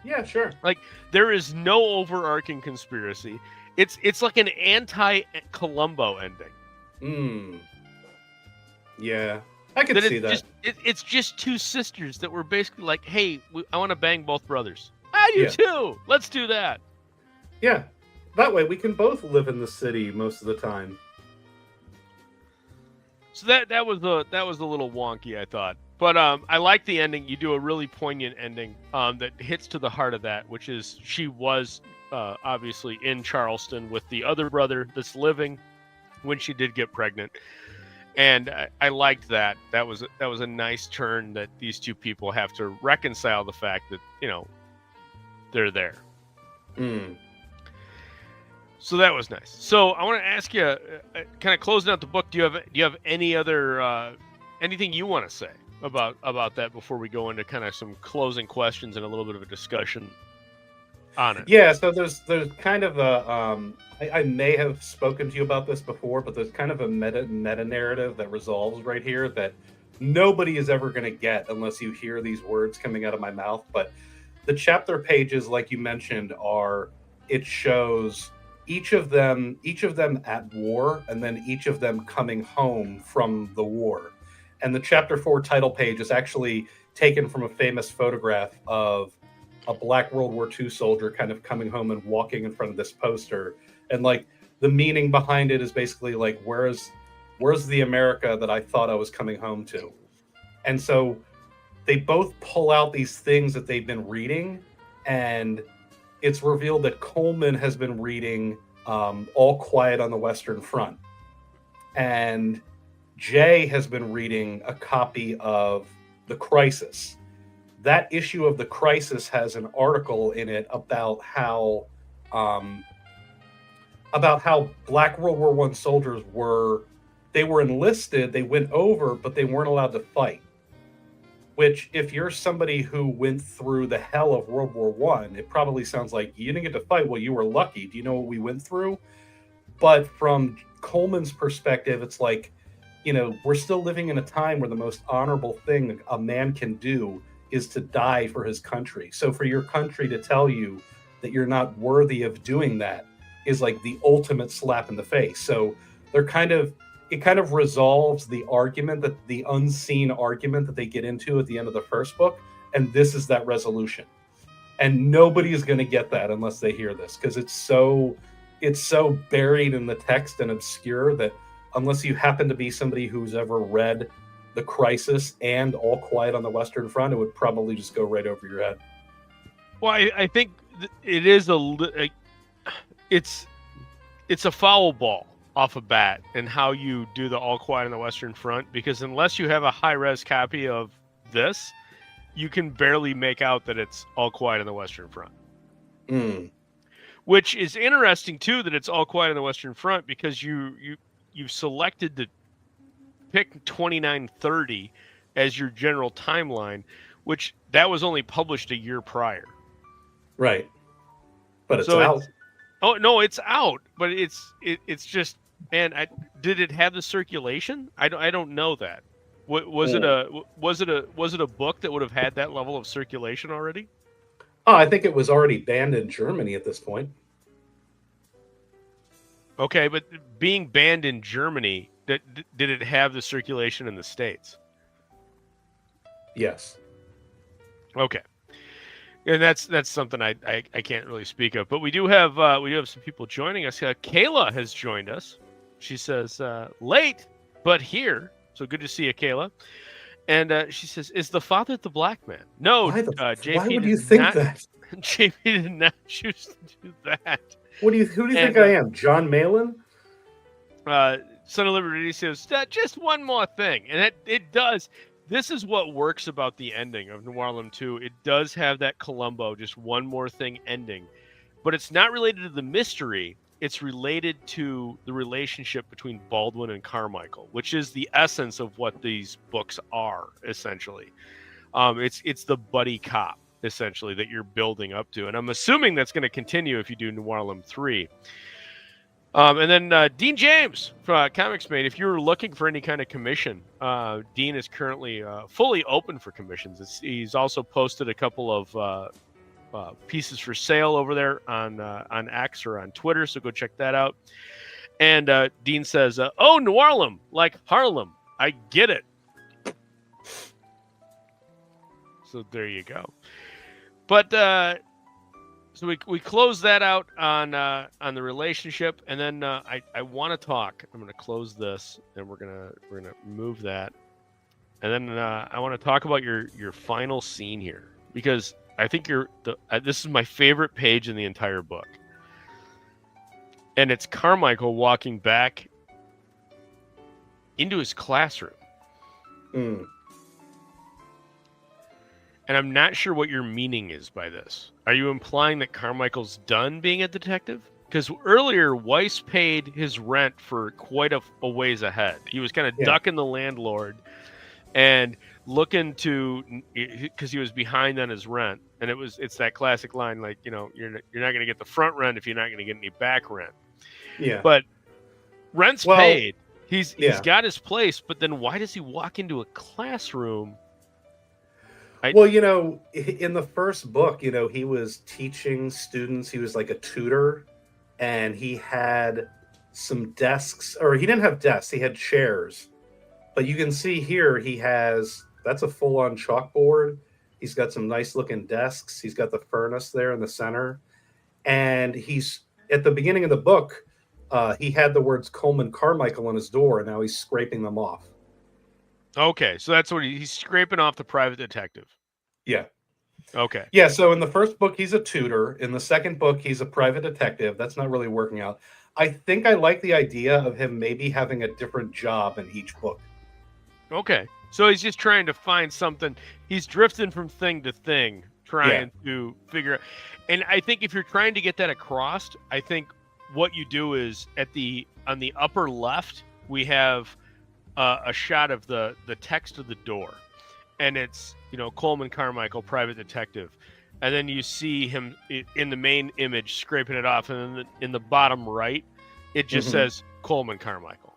Yeah, sure. Like, there is no overarching conspiracy. It's like an anti-Columbo ending. Yeah, I can see that. It's just two sisters that were basically like, hey, I want to bang both brothers. I do too. Let's do that. Yeah, that way we can both live in the city most of the time. So that was a little wonky, I thought. But I like the ending. You do a really poignant ending that hits to the heart of that, which is she was obviously in Charleston with the other brother that's living when she did get pregnant. And I liked that. That was a nice turn that these two people have to reconcile the fact that, they're there. So that was nice. So I want to ask you, kind of closing out the book, do you have any other anything you want to say about that before we go into kind of some closing questions and a little bit of a discussion on it? Yeah, so there's kind of a I may have spoken to you about this before, but there's kind of a meta narrative that resolves right here that nobody is ever going to get unless you hear these words coming out of my mouth. But the chapter pages, like you mentioned, it shows each of them at war, and then each of them coming home from the war. And the chapter 4 title page is actually taken from a famous photograph of a Black World War II soldier kind of coming home and walking in front of this poster. And like the meaning behind it is basically like, where's the America that I thought I was coming home to? And so they both pull out these things that they've been reading, and it's revealed that Coleman has been reading All Quiet on the Western Front. And Jay has been reading a copy of The Crisis. That issue of The Crisis has an article in it about how Black World War I soldiers were enlisted, they went over, but they weren't allowed to fight. which if you're somebody who went through the hell of World War One, it probably sounds like you didn't get to fight. Well, you were lucky. Do you know what we went through? But from Coleman's perspective, it's like, we're still living in a time where the most honorable thing a man can do is to die for his country. So for your country to tell you that you're not worthy of doing that is like the ultimate slap in the face. So it kind of resolves the argument, that the unseen argument that they get into at the end of the first book. And this is that resolution. And nobody is going to get that unless they hear this, because it's so buried in the text and obscure that unless you happen to be somebody who's ever read The Crisis and All Quiet on the Western Front, it would probably just go right over your head. Well, I think it is it's a foul ball off a bat and how you do the All Quiet on the Western Front, because unless you have a high-res copy of this, you can barely make out that it's All Quiet on the Western Front. Which is interesting too, that it's All Quiet on the Western Front, because you've selected to pick 2930 as your general timeline, which that was only published a year prior. Right. But it's out. Oh no, it's out, but it's just, man, did it have the circulation? I don't know that. Was it a book that would have had that level of circulation already? Oh, I think it was already banned in Germany at this point. Okay, but being banned in Germany, did it have the circulation in the States? Yes. Okay. And that's something I can't really speak of, but we do have some people joining us. Kayla has joined us. She says late but here, so good to see you, Kayla. And she says, "Is the father the black man?" No, JP. Why would you think that? JP did not choose to do that. Who do you think I am, John Malin? Son of Liberty says just one more thing, and it does. This is what works about the ending of Noirlem 2. It does have that Columbo, just one more thing ending. But it's not related to the mystery. It's related to the relationship between Baldwin and Carmichael, which is the essence of what these books are, essentially. It's the buddy cop, essentially, that you're building up to. And I'm assuming that's going to continue if you do Noirlem 3. And then Dean James from ComicsMate, if you're looking for any kind of commission, Dean is currently fully open for commissions. He's also posted a couple of pieces for sale over there on X or on Twitter, so go check that out. And Dean says, "Oh, Noirlem, like Harlem. I get it." So there you go. But so we close that out on the relationship, and then I want to talk. I'm going to close this, and we're gonna move that, and then I want to talk about your final scene here, because I think this is my favorite page in the entire book, and it's Carmichael walking back into his classroom. And I'm not sure what your meaning is by this. Are you implying that Carmichael's done being a detective? Because earlier, Weiss paid his rent for quite a ways ahead. He was kind of ducking the landlord and looking to, because he was behind on his rent. And it's that classic line, like, you're not going to get the front rent if you're not going to get any back rent. Yeah. But rent's paid. He's got his place, but then why does he walk into a classroom? In the first book, he was teaching students. He was like a tutor, and he had some desks, or he didn't have desks. He had chairs. But you can see here, that's a full-on chalkboard. He's got some nice-looking desks. He's got the furnace there in the center. And he's, at the beginning of the book, he had the words Coleman Carmichael on his door, and now he's scraping them off. Okay, so that's what he's scraping off the private detective. Yeah. Okay. Yeah, so in the first book, he's a tutor. In the second book, he's a private detective. That's not really working out. I think I like the idea of him maybe having a different job in each book. Okay. So he's just trying to find something. He's drifting from thing to thing, trying to figure out. And I think if you're trying to get that across, I think what you do is on the upper left, we have a shot of the text of the door, and it's, Coleman Carmichael, private detective, and then you see him in the main image scraping it off, and then in the bottom right, it just says Coleman Carmichael.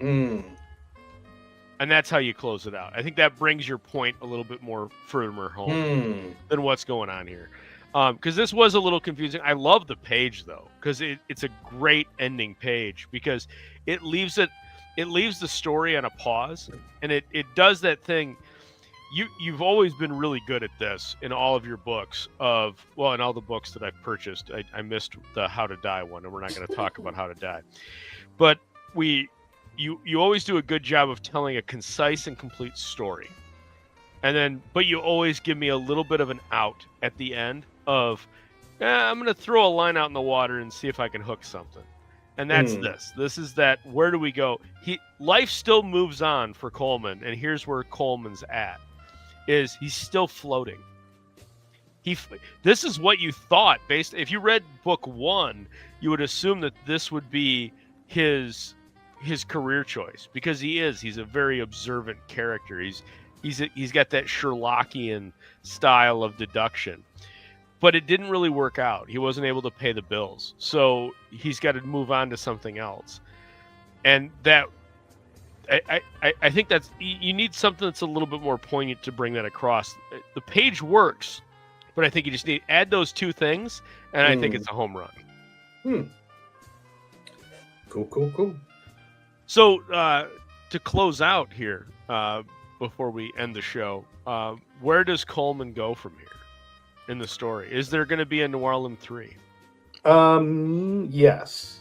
Mm. And that's how you close it out. I think that brings your point a little bit more further home than what's going on here. Because this was a little confusing. I love the page, though, because it's a great ending page, because it leaves the story on a pause, and it does that thing. You've always been really good at this in all of your books in all the books that I've purchased. I missed the How to Die one, and we're not going to talk about How to Die. But you always do a good job of telling a concise and complete story. But you always give me a little bit of an out at the end of, I'm going to throw a line out in the water and see if I can hook something. And that's this. This is that, where do we go? Life still moves on for Coleman, and here's where Coleman's at. He's still floating. This is what you thought, if you read book 1, you would assume that this would be his career choice, because he's a very observant character. He's got that Sherlockian style of deduction, but it didn't really work out. He wasn't able to pay the bills, so he's got to move on to something else. And that, I think that's, you need something that's a little bit more poignant to bring that across. The page works, but I think you just need to add those two things, and I think it's a home run. Cool. So to close out here, before we end the show, where does Coleman go from here in the story? Is there going to be a Noirlem 3? Yes.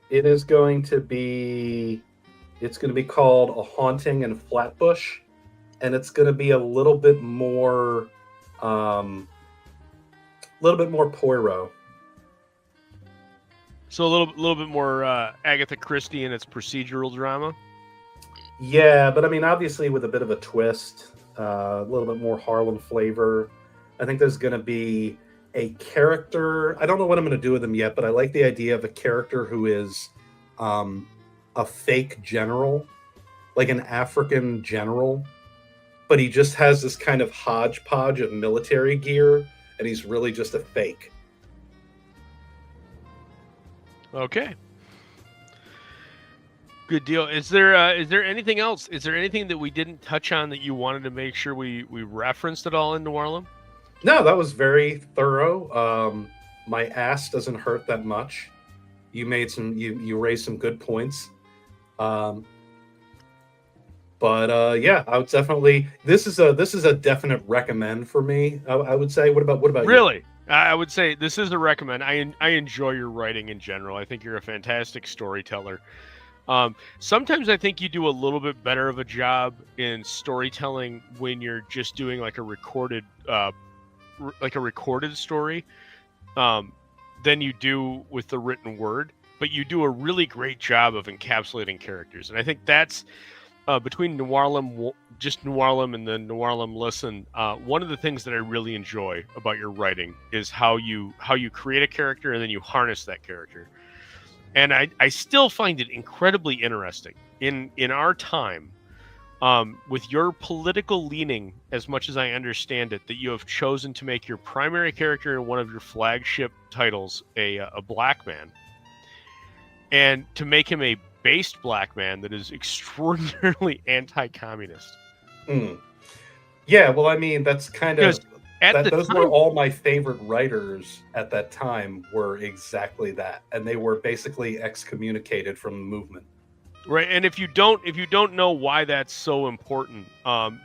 It is going to be. It's going to be called A Haunting in Flatbush, and it's going to be a little bit more Poirot. So a little bit more Agatha Christie in its procedural drama. Yeah, but I mean, obviously with a bit of a twist, a little bit more Harlem flavor. I think there's going to be a character. I don't know what I'm going to do with him yet, but I like the idea of a character who is a fake general, like an African general, but he just has this kind of hodgepodge of military gear, and he's really just a fake. Okay. Good deal. Is there anything else? Is there anything that we didn't touch on that you wanted to make sure we referenced at all in Noirlem? No, that was very thorough. My ass doesn't hurt that much. You made you raised some good points. Yeah, I would definitely. This is a definite recommend for me. I would say. What about you? Really? I would say this is a recommend. I enjoy your writing in general. I think you're a fantastic storyteller. Sometimes I think you do a little bit better of a job in storytelling when you're just doing like a recorded story than you do with the written word. But you do a really great job of encapsulating characters, and I think that's between Noirlem, just Noirlem, and the Noirlem Listen. One of the things that I really enjoy about your writing is how you create a character and then you harness that character. And I still find it incredibly interesting in our time, with your political leaning, as much as I understand it, that you have chosen to make your primary character in one of your flagship titles a black man, and to make him a based black man that is extraordinarily anti-communist. Yeah, well, I mean, that's kind of those time, were all my favorite writers at that time. Were exactly that, and they were basically excommunicated from the movement. Right, and if you don't know why that's so important,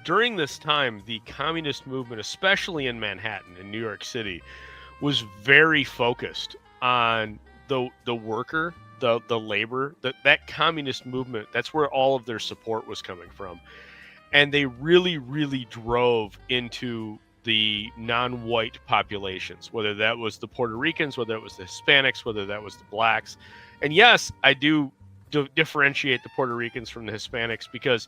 during this time, the communist movement, especially in Manhattan, in New York City, was very focused on the worker, the labor, that communist movement. That's where all of their support was coming from, and they really, really drove into the non-white populations, whether that was the Puerto Ricans, whether it was the Hispanics, whether that was the blacks. And yes, I do differentiate the Puerto Ricans from the Hispanics, because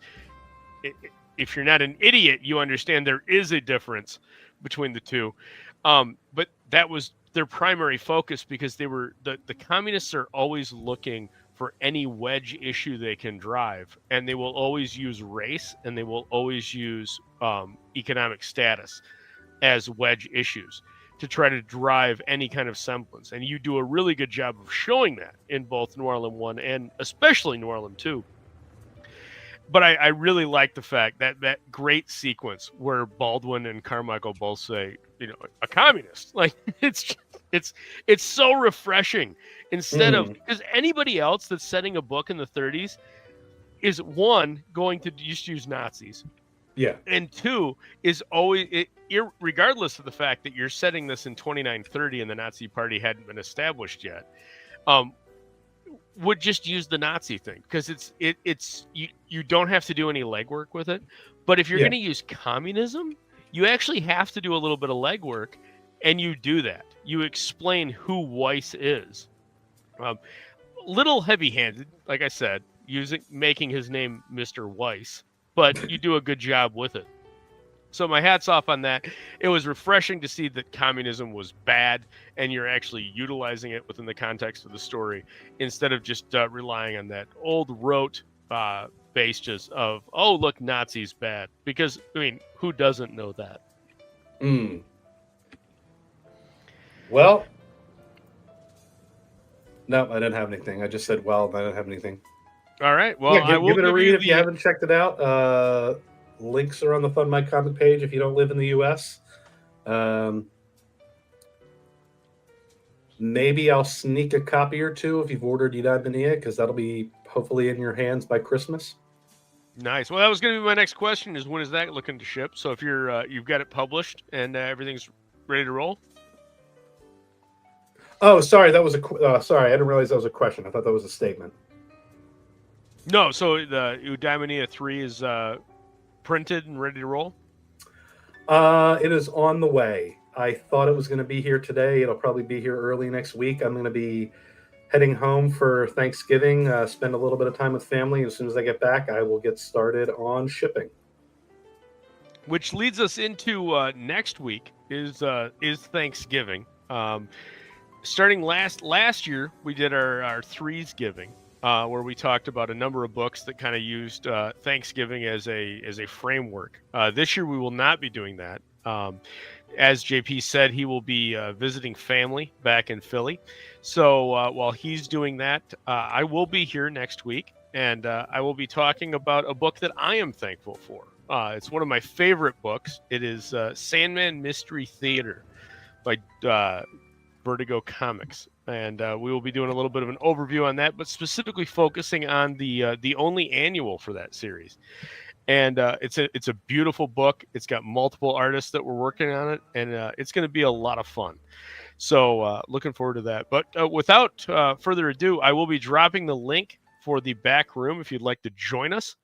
if you're not an idiot, you understand there is a difference between the two. But that was their primary focus, because they were the communists are always looking for any wedge issue they can drive, and they will always use race, and they will always use economic status as wedge issues to try to drive any kind of semblance. And you do a really good job of showing that in both Noirlem 1 and especially Noirlem 2. But I really like the fact that that great sequence where Baldwin and Carmichael both say, you know, a communist. Like it's so refreshing. Instead of, because anybody else that's setting a book in the 30s is one going to just use Nazis. Yeah. And two is always, regardless of the fact that you're setting this in 2930 and the Nazi Party hadn't been established yet, would just use the Nazi thing because it's you don't have to do any legwork with it. But if you're going to use communism, you actually have to do a little bit of legwork, and you do that. You explain who Weiss is. Little heavy-handed, like I said, making his name Mr. Weiss, but you do a good job with it. So my hat's off on that. It was refreshing to see that communism was bad, and you're actually utilizing it within the context of the story instead of just relying on that old rote basis of, oh, look, Nazis bad. Because, I mean, who doesn't know that? Well, no, I didn't have anything. I just said, well, I don't have anything. All right. Well, yeah, I will give it a read if you the... haven't checked it out. Links are on the Fund My Comic page if you don't live in the U.S. Maybe I'll sneak a copy or two if you've ordered Eudaimonia, because that'll be hopefully in your hands by Christmas. Nice. Well, that was going to be my next question: is when is that looking to ship? So if you're you've got it published and everything's ready to roll. Oh, sorry, that was sorry. I didn't realize that was a question. I thought that was a statement. No. So the Eudaimonia 3 is printed and ready to roll. It is on the way. I thought it was going to be here today. It'll probably be here early next week. I'm going to be heading home for Thanksgiving, spend a little bit of time with family. As soon as I get back, I will get started on shipping. Which leads us into next week is Thanksgiving. Starting last year, we did our Threes Giving, where we talked about a number of books that kind of used Thanksgiving as a framework. This year, we will not be doing that. As JP said, he will be visiting family back in Philly. So while he's doing that, I will be here next week, and I will be talking about a book that I am thankful for. It's one of my favorite books. It is Sandman Mystery Theater by Vertigo Comics. And we will be doing a little bit of an overview on that, but specifically focusing on the only annual for that series. And it's a beautiful book. It's got multiple artists that were working on it, and it's going to be a lot of fun. So looking forward to that. But without further ado, I will be dropping the link for the back room if you'd like to join us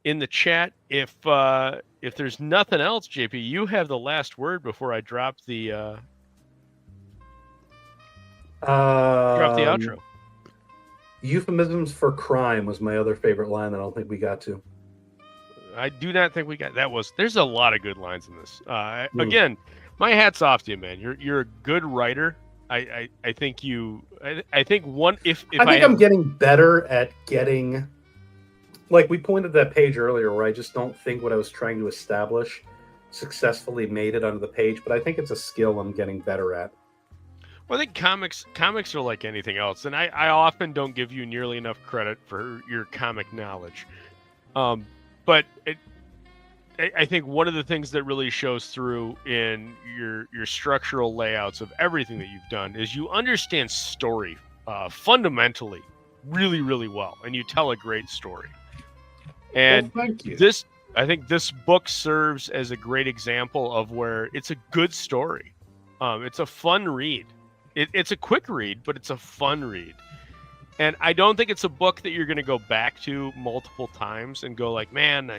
in the chat. If there's nothing else, JP, you have the last word before I drop the outro. Euphemisms for crime was my other favorite line that I don't think we got to. I do not think we got that. There's a lot of good lines in this. Again, my hat's off to you, man. You're a good writer. I think I think I'm getting better at getting, like we pointed that page earlier where I just don't think what I was trying to establish successfully made it onto the page, but I think it's a skill I'm getting better at. Well, I think comics are like anything else, and I often don't give you nearly enough credit for your comic knowledge. But I think one of the things that really shows through in your structural layouts of everything that you've done is you understand story fundamentally really, really well, and you tell a great story. And thank you. I think this book serves as a great example of where it's a good story. It's a fun read. It's a quick read, but it's a fun read. And I don't think it's a book that you're going to go back to multiple times and go like, man,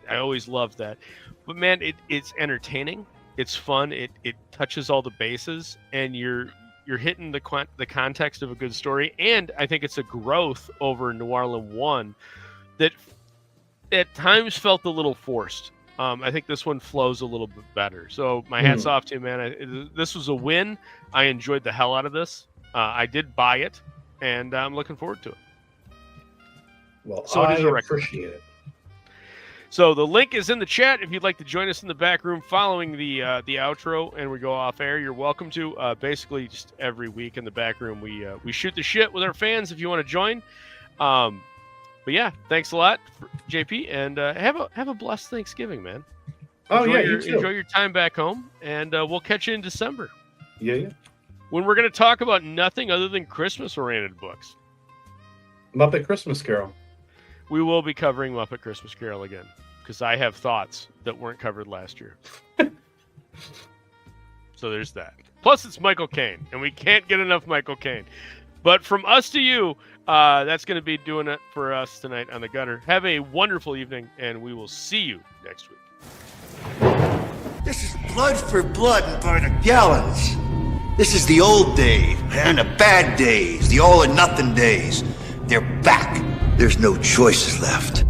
I always loved that. But man, it's entertaining. It's fun. It touches all the bases, and you're hitting the context of a good story. And I think it's a growth over Noirlem 1 that at times felt a little forced. I think this one flows a little bit better. So my hat's off to you, man. This was a win. I enjoyed the hell out of this. I did buy it. and I'm looking forward to it. Well, So it is a record. appreciate it. So the link is in the chat. If you'd like to join us in the back room following the outro and we go off air, you're welcome to. Basically, just every week in the back room, we shoot the shit with our fans. If you want to join, but yeah, thanks a lot, JP, and have a blessed Thanksgiving, man. Oh yeah, you too. Enjoy your time back home, and we'll catch you in December. Yeah. When we're going to talk about nothing other than Christmas-oriented books. Muppet Christmas Carol. We will be covering Muppet Christmas Carol again, because I have thoughts that weren't covered last year. So there's that. Plus, it's Michael Caine, and we can't get enough Michael Caine. But from us to you, that's going to be doing it for us tonight on The Gutter. Have a wonderful evening, and we will see you next week. This is blood for blood and by the gallons. This is the old days and the bad days, the all or nothing days. They're back. There's no choices left.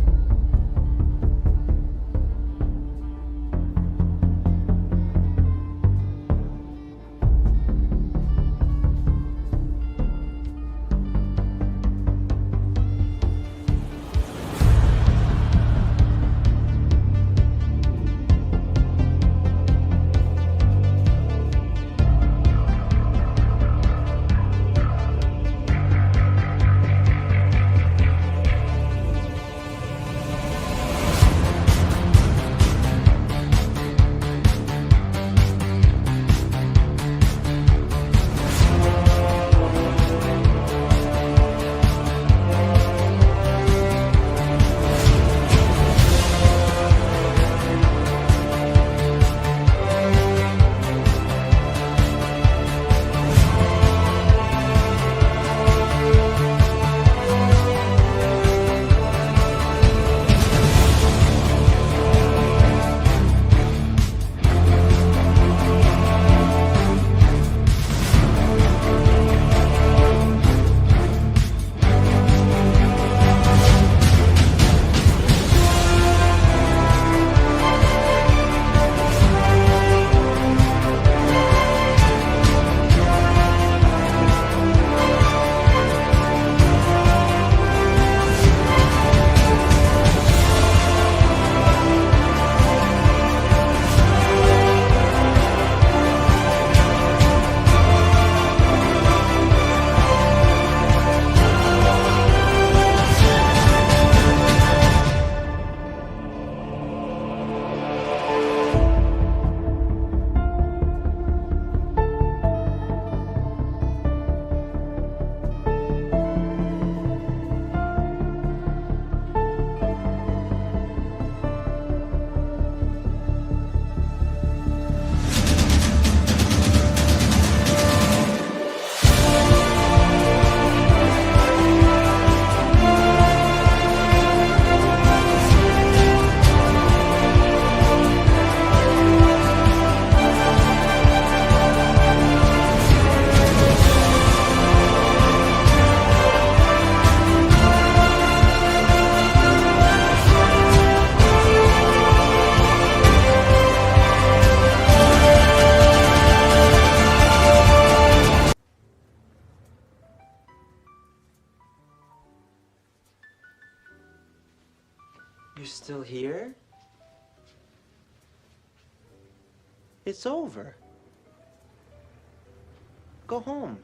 You're still here? It's over. Go home.